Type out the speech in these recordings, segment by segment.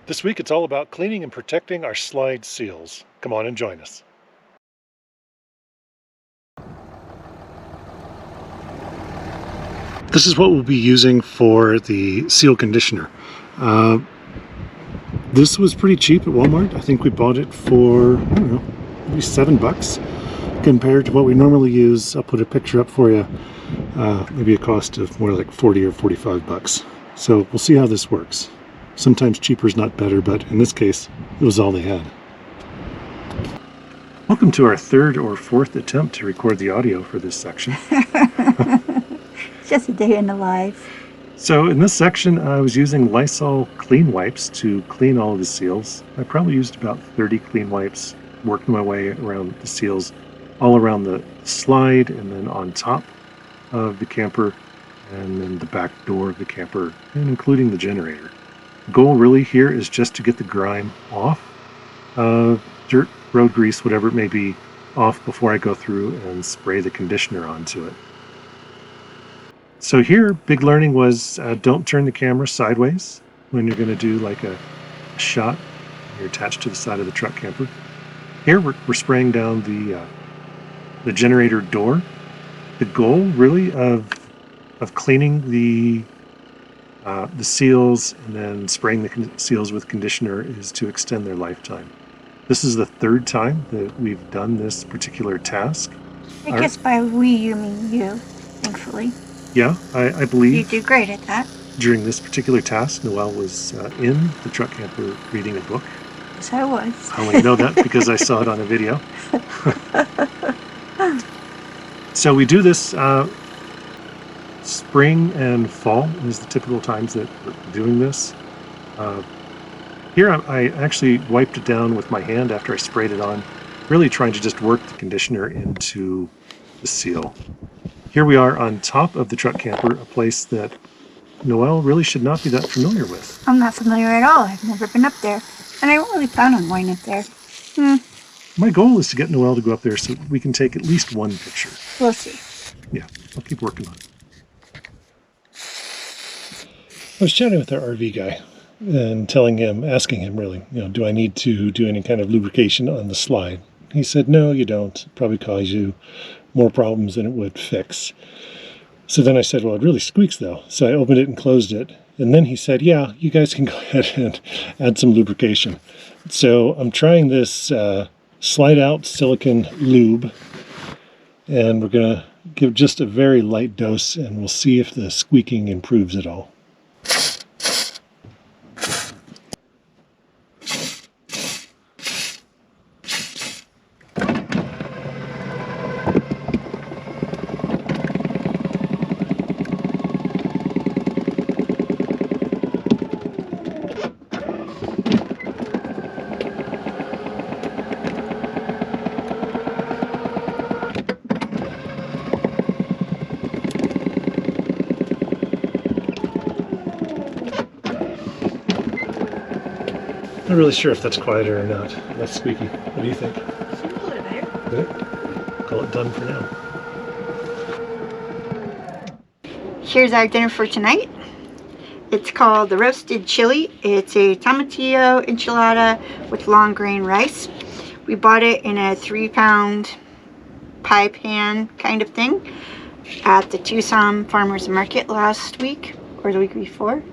This week it's all about cleaning and protecting our slide seals. Come on and join us. This is what we'll be using for the seal conditioner. This was pretty cheap at Walmart. I think we bought it for, I don't know, maybe $7 compared to what we normally use. I'll put a picture up for you. Maybe a cost of more like 40 or 45 bucks. So we'll see how this works. Sometimes cheaper is not better, but in this case, it was all they had. Welcome to our third or fourth attempt to record the audio for this section. Just a day in the life. So in this section, I was using Lysol clean wipes to clean all of the seals. I probably used about 30 clean wipes, working my way around the seals, all around the slide and then on top of the camper and then the back door of the camper and including the generator. The goal really here is just to get the grime off, dirt, road grease, whatever it may be, off before I go through and spray the conditioner onto it. So here, big learning was don't turn the camera sideways when you're going to do like a shot. You're attached to the side of the truck camper. Here we're spraying down the generator door. The goal really of cleaning the seals and then spraying the seals with conditioner is to extend their lifetime. This is the third time that we've done this particular task. I guess by we you mean you, thankfully. Yeah, I believe you do great at that. During this particular task, Noelle was in the truck camper reading a book. Yes, I was. I only know that because I saw it on a video. So we do this spring and fall is the typical times that we're doing this. Here I actually wiped it down with my hand after I sprayed it on, really trying to just work the conditioner into the seal. Here we are on top of the truck camper, a place that Noelle really should not be that familiar with. I'm not familiar at all. I've never been up there. And I don't really plan on going up there. My goal is to get Noelle to go up there so we can take at least one picture. We'll see. Yeah, I'll keep working on it. I was chatting with our RV guy and asking him really, do I need to do any kind of lubrication on the slide? He said, no, you don't. It'd probably cause you more problems than it would fix. So then I said, well, it really squeaks though. So I opened it and closed it. And then he said, yeah, you guys can go ahead and add some lubrication. So I'm trying this slide out silicone lube, and we're going to give just a very light dose and we'll see if the squeaking improves at all. Not really sure if that's quieter or not. That's squeaky. What do you think? Seems a little better. Good. Call it done for now. Here's our dinner for tonight. It's called the roasted chili. It's a tomatillo enchilada with long grain rice. We bought it in a 3-pound pie pan kind of thing at the Tucson Farmers Market last week or the week before.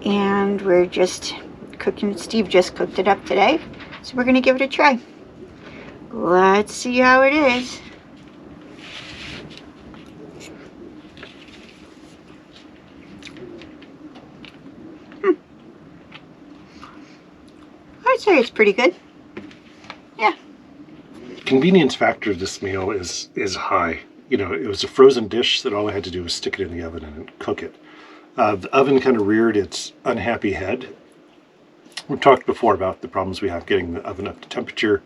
And we're just cooking. Steve just cooked it up today, so we're gonna give it a try. Let's see how it is. I'd say it's pretty good. Yeah. Convenience factor of this meal is high. It was a frozen dish that all I had to do was stick it in the oven and cook it. The oven kind of reared its unhappy head. We've talked before about the problems we have getting the oven up to temperature.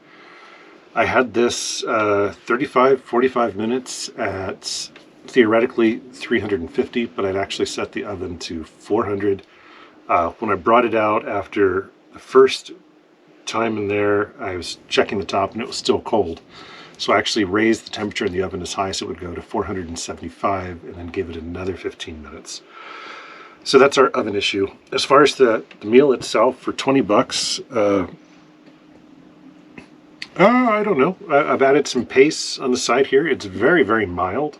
I had this 45 minutes at theoretically 350, but I'd actually set the oven to 400. When I brought it out after the first time in there, I was checking the top and it was still cold. So I actually raised the temperature in the oven as high as it would go to 475 and then gave it another 15 minutes. So that's our oven issue. As far as the meal itself, for 20 bucks, I don't know. I've added some paste on the side here. It's very, very mild.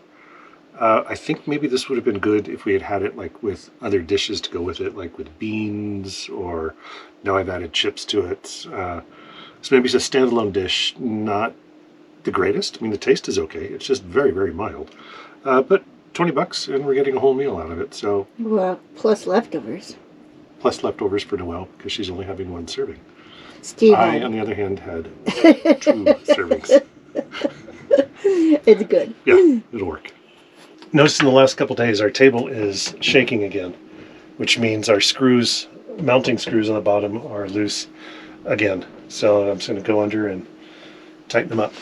I think maybe this would have been good if we had it like with other dishes to go with it, like with beans, or now I've added chips to it. So maybe it's a standalone dish, not the greatest. I mean, the taste is okay. It's just very, very mild. But 20 bucks and we're getting a whole meal out of it. So Well, plus leftovers. plus leftovers for Noelle because she's only having one serving. Steve, I, on the other hand, had two servings. it's good. Yeah, it'll work. Notice in the last couple days our table is shaking again, which means our screws, mounting screws on the bottom, are loose again. So I'm just going to go under and tighten them up.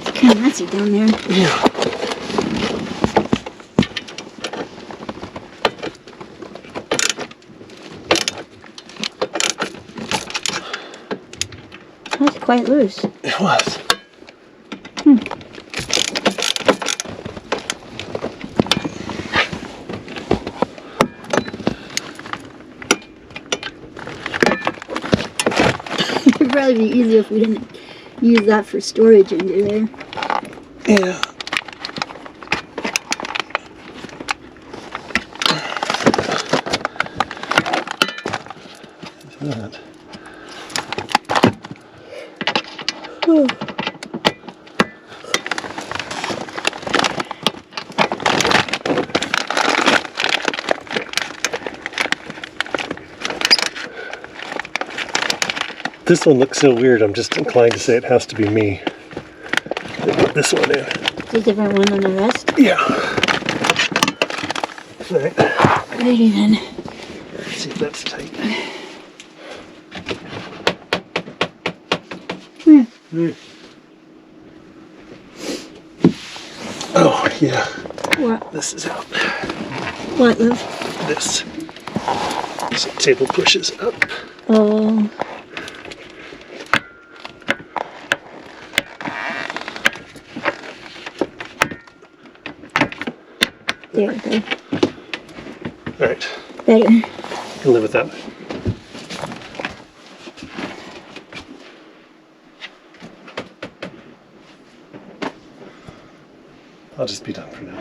It's kind of messy down there. Yeah. That's quite loose. It was. It'd probably be easier if we didn't use that for storage under there. Yeah. That. This one looks so weird, I'm just inclined to say it has to be me that put this one in. It's a different one than the rest. Yeah. Alright, Alrighty then. let's see if that's tight. Oh, yeah. What? This is out. What, love? This. So the table pushes up. Oh. There we go. Alright. Better. You can live with that. I'll just be done for now.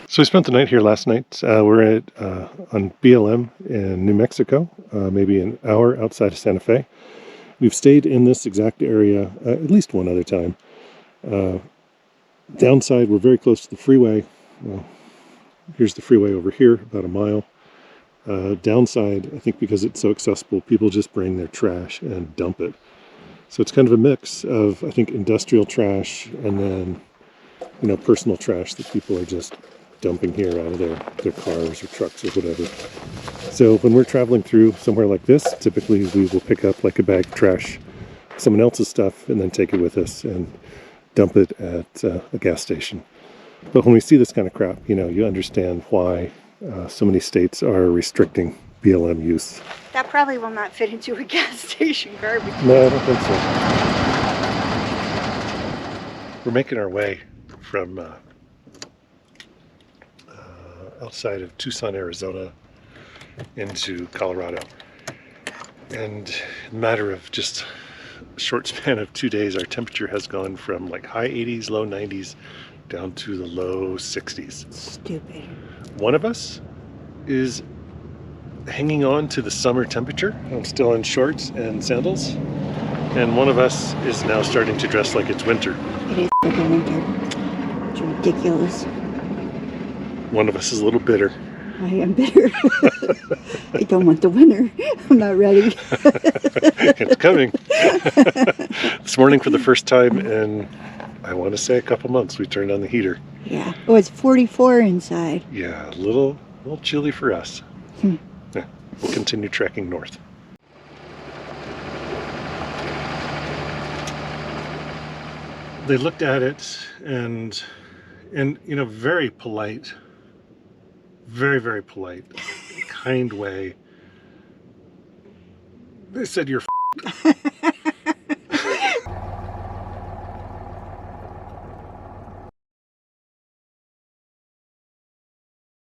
So we spent the night here last night. We're on BLM in New Mexico, maybe an hour outside of Santa Fe. We've stayed in this exact area at least one other time. Downside, we're very close to the freeway. Well, here's the freeway over here, about a mile. Downside, I think because it's so accessible, people just bring their trash and dump it. So it's kind of a mix of, I think, industrial trash and then, you know, personal trash that people are just dumping here out of their cars or trucks or whatever. So when we're traveling through somewhere like this, typically we will pick up like a bag of trash, someone else's stuff, and then take it with us and dump it at a gas station. But when we see this kind of crap, you know, you understand why so many states are restricting BLM use. That probably will not fit into a gas station garbage. No, I don't think so. We're making our way from outside of Tucson, Arizona into Colorado. And in a matter of just a short span of 2 days, our temperature has gone from like high 80s, low 90s down to the low 60s. Stupid. One of us is hanging on to the summer temperature. I'm still in shorts and sandals. And one of us is now starting to dress like it's winter. It is fucking winter. It's ridiculous. One of us is a little bitter. I am bitter. I don't want the winter. I'm not ready. It's coming. This morning, for the first time in, I want to say, a couple months, we turned on the heater. Yeah. Oh, it's 44 inside. Yeah, a little chilly for us. Yeah, we'll continue trekking north. They looked at it and you know, very polite, very, very polite, kind way. They said, "You're